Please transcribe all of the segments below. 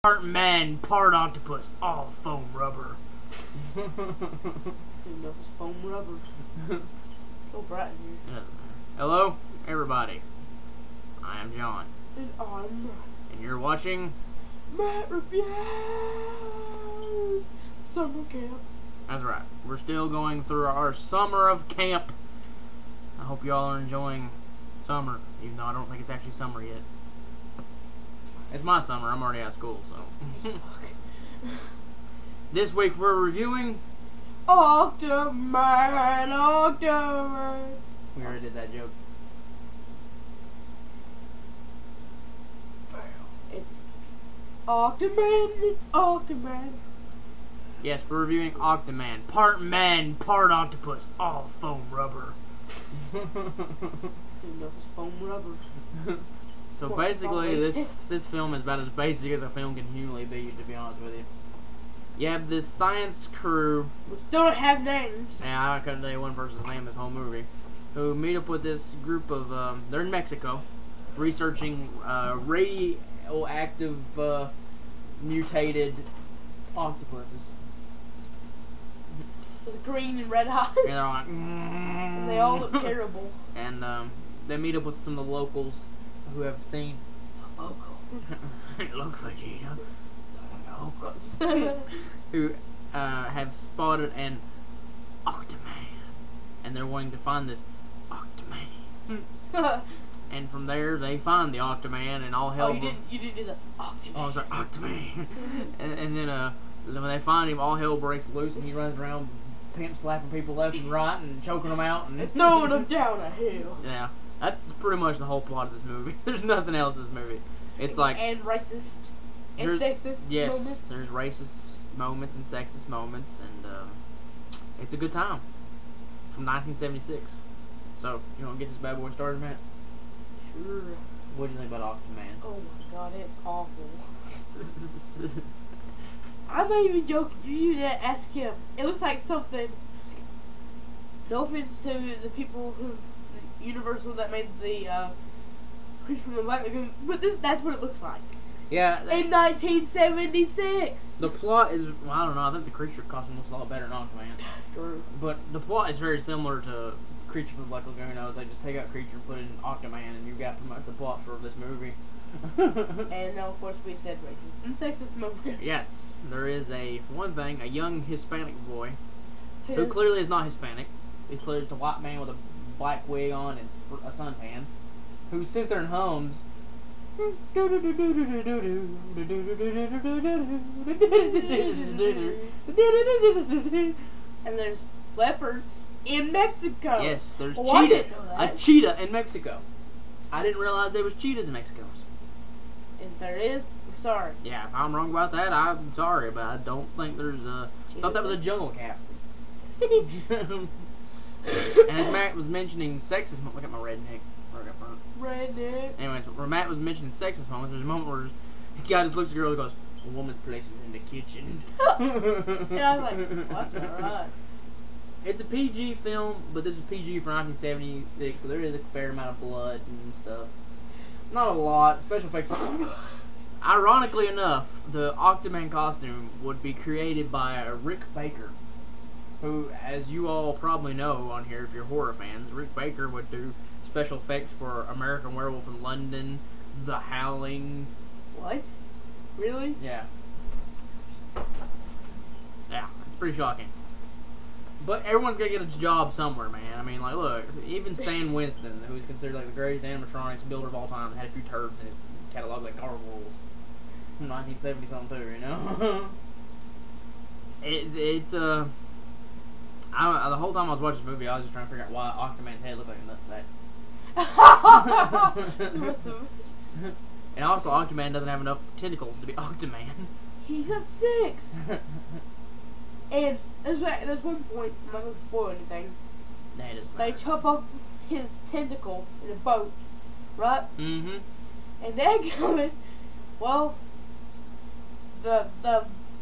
Part man, part octopus, all foam rubber. Those foam rubbers. So bright in here. Yeah. Hello, everybody. I am John. And I'm Matt. And you're watching Matt Reviews Summer Camp. That's right. We're still going through our summer of camp. I hope y'all are enjoying summer, even though I don't think it's actually summer yet. It's my summer. I'm already out of school, so. This week we're reviewing Octaman, Octaman. We already did that joke. It's Octaman, it's Octaman. Yes, we're reviewing Octaman. Part man, part octopus, all foam rubber. Those foam rubbers. So basically, this film is about as basic as a film can humanly be, to be honest with you. You have this science crew. We still don't have names. Yeah, I couldn't tell you one person's name this whole movie. Who meet up with this group of, they're in Mexico, researching radioactive, mutated octopuses. With green and red eyes. And they're like, And they all look terrible. And they meet up with some of the locals who have seen The locals. Look, Vegeta. The locals. Who have spotted an octaman, and they're wanting to find this octaman. And from there, they find the octaman, and all hell. Oh, you didn't do the octaman. Oh, I'm sorry, octaman. and then when they find him, all hell breaks loose, and he runs around, pimp slapping people left and right, and choking them out, and throwing them down a hill. Yeah, that's pretty much the whole plot of this movie. There's nothing else in this movie. It's like and racist and sexist. Yes, moments. there's racist moments and sexist moments, and it's a good time. From 1976. So you want to get this bad boy started, Matt? Sure. What do you think about Octaman? Oh my god, it's awful. I'm not even joking. You need to ask him. It looks like something. No offense to the people who, Universal, that made the Creature from the Black Lagoon, but that's what it looks like. Yeah. In 1976. The plot is, well, I don't know. I think the creature costume looks a lot better than Octaman. True. But the plot is very similar to Creature from the Black Lagoon. They just take out Creature, put in Octaman, and you've got pretty much the plot for this movie. And now, of course, we said racist and sexist moments. Yes, there is for one thing, a young Hispanic boy who clearly is not Hispanic. He's clearly just a white man with a black wig on and a suntan, who sits there and hums. And there's leopards in Mexico. Yes, there's well, I cheetah. didn't know that. A cheetah in Mexico. I didn't realize there was cheetahs in Mexico. If there is, I'm sorry. Yeah, if I'm wrong about that, I'm sorry, but I don't think there's a. I thought that was a jungle cat. And as Matt was mentioning sexist moments, look at my redneck. Redneck. Anyways, where Matt was mentioning sexist moments, there's a moment where the guy just looks at the girl and goes, "A woman's place is in the kitchen." And I was like, well, that's not right. It's a PG film, but this was PG for 1976, so there is a fair amount of blood and stuff. Not a lot. Special effects. Ironically enough, the Octaman costume would be created by Rick Baker, who, as you all probably know on here if you're horror fans, Rick Baker would do special effects for American Werewolf in London, The Howling. What? Really? Yeah. Yeah, it's pretty shocking. But everyone's got to get a job somewhere, man. I mean, like, look, even Stan Winston, who's considered like the greatest animatronics builder of all time, had a few turds in his catalog like gargoyles from 1970 something too, you know? It's the whole time I was watching this movie, I was just trying to figure out why Octaman's head looked like a nutsack. And also, Octaman doesn't have enough tentacles to be Octaman. He's a 6. And there's one point, I'm not going to spoil anything. Nah, it doesn't They matter. chop off his tentacle in a boat, right? Mm-hmm. And they're coming. Well, they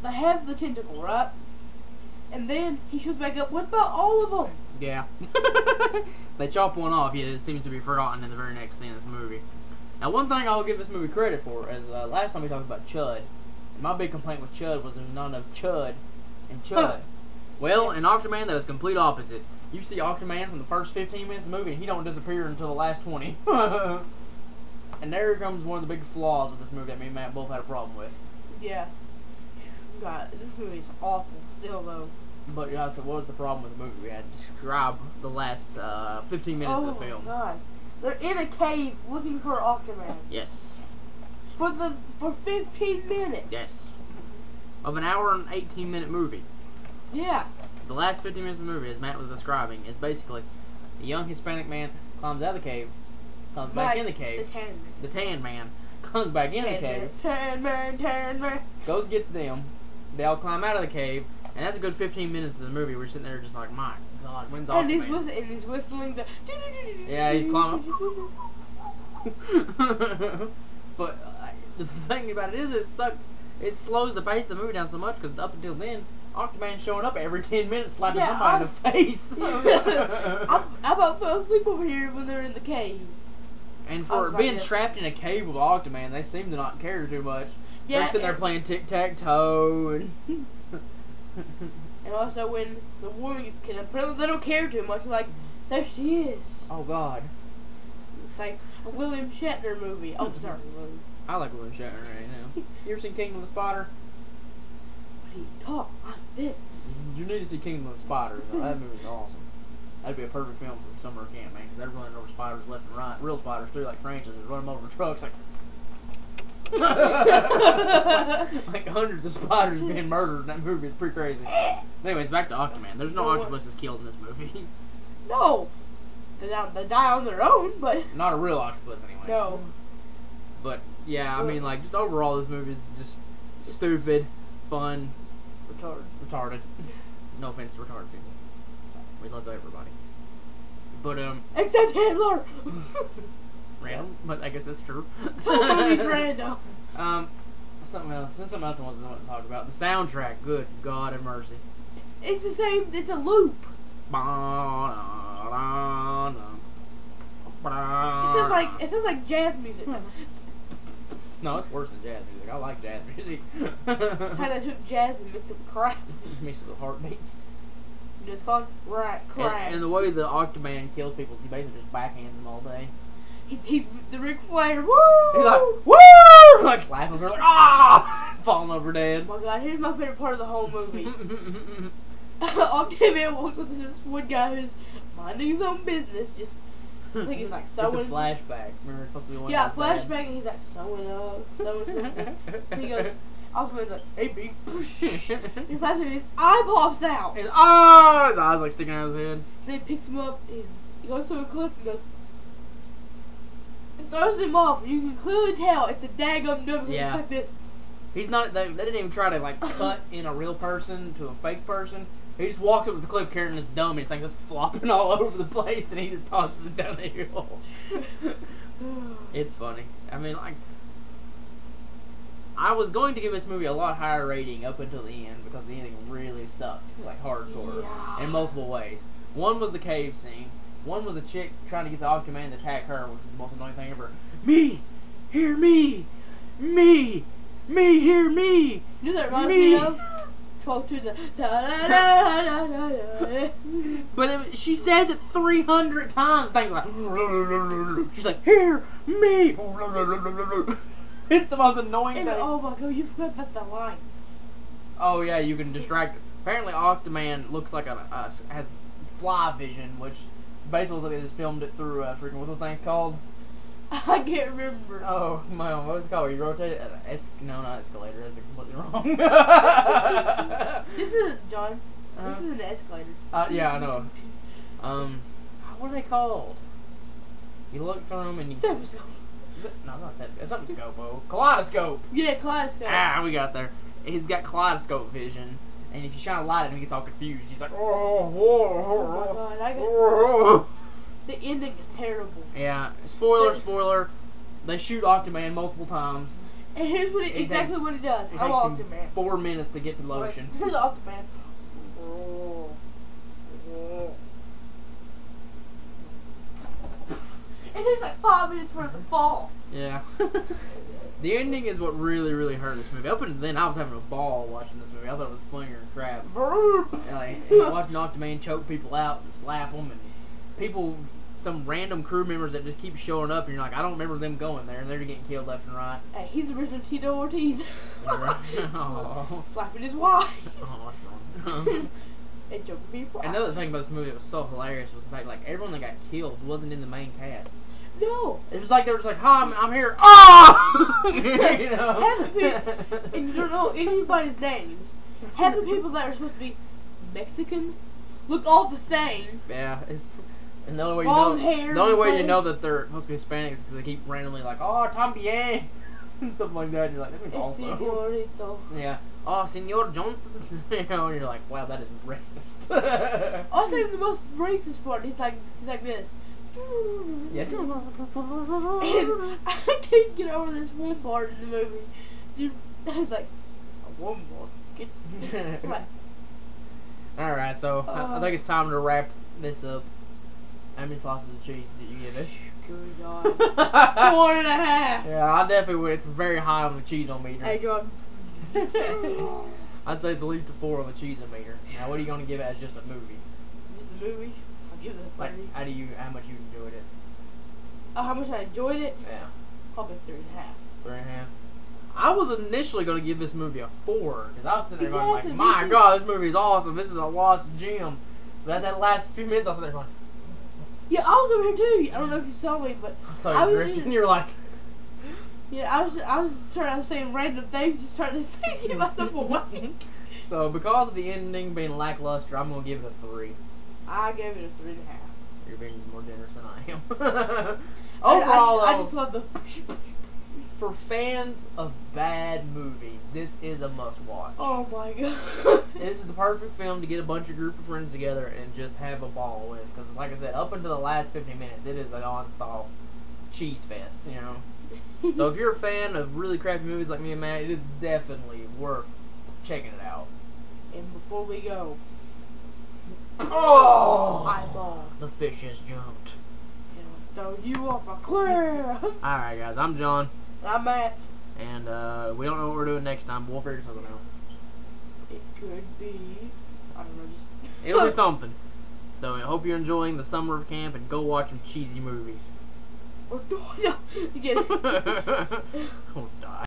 have the tentacle, right? And then he shows back up. What about all of them? Yeah. They chop one off, yet it seems to be forgotten in the very next scene of this movie. Now, one thing I'll give this movie credit for is last time we talked about Chud. And my big complaint with Chud was there's not enough Chud and Chud. Well, in Octaman, that is complete opposite. You see Octaman from the first 15 minutes of the movie, and he don't disappear until the last 20. And there comes one of the big flaws of this movie that me and Matt both had a problem with. Yeah. God, this movie is awful still, though. But you asked, what was the problem with the movie? We had to describe the last 15 minutes of the film. Oh, God. They're in a cave looking for Octaman. Yes. For 15 minutes. Yes. Of an hour and 18-minute movie. Yeah. The last 15 minutes of the movie, as Matt was describing, is basically a young Hispanic man climbs out of the cave, comes back in the cave. The tan man comes back in the cave. Tan man. Goes gets them. They all climb out of the cave, and that's a good 15 minutes of the movie. We're sitting there just like, my God, when's Octaman? And he's whistling the. Yeah, he's climbing. But the thing about it is, it slows the pace of the movie down so much because up until then, Octaman's showing up every 10 minutes, slapping somebody in the face. I about fell asleep over here when they're in the cave. And for being trapped in a cave with Octaman, they seem to not care too much. Yeah, they're sitting there playing tic-tac-toe and. And also when the woman gets killed, apparently they don't care too much. Like, there she is. Oh God. It's like a William Shatner movie. Oh, sorry, William. I like William Shatner right now. You ever seen Kingdom of the Spider? But he talk like this. You need to see Kingdom of the Spider. That movie's awesome. That'd be a perfect film for summer camp, man, because they're running over spiders left and right. Real spiders too, like tarantulas. Run them over trucks like. Like hundreds of spiders being murdered in that movie. It's pretty crazy. Anyways, back to Octaman. There's no octopuses killed in this movie. No, they die on their own, but not a real octopus, anyway. No. But yeah, I mean, like, just overall, this movie is just stupid, fun, retarded. No offense to retarded people. We love everybody. But except Hitler. Random, but I guess that's true. Somebody's random. Something else I wanted to talk about. The soundtrack. Good God have mercy. It's the same. It's a loop. It sounds like jazz music. No, it's worse than jazz music. I like jazz music. It's how they took jazz and mixed it with crap. Mixed it with heartbeats. It's called crash. And the way the Octaman kills people is he basically just backhands them all day. He's the Ric Flair. Woo! He's like, woo! Like slapping her like, ah! Falling over dead. Oh my God, here's my favorite part of the whole movie. Octaman walks up to this one guy who's minding his own business, just I think he's like sewing. It's a flashback. Remember, it's supposed to be one. Yeah, flashback, and he's like sewing something. And he goes, Octaman's like, hey, B. He's laughing, and his eye pops out. His eyes like sticking out of his head. Then he picks him up, and he goes to a cliff, and goes, and throws him off. You can clearly tell it's a daggum number. Yeah. It's like this. He's not. They didn't even try to like cut in a real person to a fake person. He just walks up to the cliff carrying this dummy. He thinks it's flopping all over the place, and he just tosses it down the hill. It's funny. I mean, like, I was going to give this movie a lot higher rating up until the end because the ending really sucked, like hardcore, in multiple ways. One was the cave scene. One was a chick trying to get the Octaman to attack her, which was the most annoying thing ever. Me, hear me, me, hear me. You know that reminds me of? 12 to the da da da da da da. But she says it 300 times. Things like she's like, hear me. It's the most annoying thing. Oh my God, you forgot about the lights. Oh yeah, you can distract. Apparently, Octaman looks like has fly vision, which basically looks like they just filmed it through freaking what's those things called? I can't remember. Oh man, what was it called? Where you rotate it? No, not escalator. That's completely wrong. This isn't John. This is an escalator. Yeah, I know. What are they called? You look through them and you... Stethoscope. No, not that. It's something scope. Kaleidoscope. Yeah, kaleidoscope. Ah, we got there. He's got kaleidoscope vision, and if you shine a light at him, he gets all confused. He's like, Oh my god, oh. the ending is terrible. Yeah, spoiler. They shoot Octaman multiple times. And here's what exactly what he does. It I'm takes him Octaman. 4 minutes to get to the ocean. Here's Octaman. It takes like 5 minutes for him to fall. Yeah. The ending is what really hurt this movie. Up until then, I was having a ball watching this movie. I thought it was funnier than crap. And watching Octaman choke people out and slap them, and people, some random crew members that just keep showing up, and you're like, I don't remember them going there, and they're getting killed left and right. Hey, he's the original Tito Ortiz. Oh. Slapping his wife. Oh, what's wrong? And choking people out. Another thing about this movie that was so hilarious was the fact, like, everyone that got killed wasn't in the main cast. No. It was like they were just like, "Hi, I'm here." Oh! You know. Half the people, and you don't know anybody's names. Half the people that are supposed to be Mexican look all the same. Yeah. And the only way Long you know, hair, the only way you long- know that they're supposed to be Hispanics is because they keep randomly like, "Oh, también," and stuff like that. You're like, "That means also." Señorito. Yeah. Oh, Senor Johnson. You know, and you're like, "Wow, that is racist." I think the most racist part. He's like this. Yeah. And I can't get over this one part in the movie. I was like, one more. Alright, so I think it's time to wrap this up. How many slices of cheese did you give it? Good God. 4.5. Yeah, I definitely would. It's very high on the cheese on meter. Hey, God. I'd say it's at least a 4 on the cheese on meter. Now, what are you going to give it as just a movie? Just a movie? I'll give it a 30. Like, how much you enjoyed it? Oh, how much I enjoyed it? Yeah. Probably 3.5. 3.5. I was initially going to give this movie a 4 because I was sitting there going like, Exactly, my me too. God, this movie is awesome. This is a lost gem. But at that last few minutes, I was sitting there going, Yeah, I was over here too. I don't know if you saw me, but so I was drifting. You're like, yeah, I was trying to say random things, just trying to say give myself away. so because of the ending being lackluster, I'm going to give it a 3. I gave it a 3.5. You're being more generous than I am. Overall, I just love the. for fans of bad movies, this is a must-watch. Oh my God. This is the perfect film to get a bunch of group of friends together and just have a ball with. Because, like I said, up until the last 15 minutes, it is a non-stop cheese fest, you know? So if you're a fan of really crappy movies like me and Matt, it is definitely worth checking it out. And before we go, Oh! eyeball. The fish has jumped. Throw you off a cliff. Alright, guys, I'm John. I'm Matt. And we don't know what we're doing next time, but we'll figure something out. It could be. I don't know, just. It'll be something. So I hope you're enjoying the summer of camp and go watch some cheesy movies. Or, you get it. Don't die.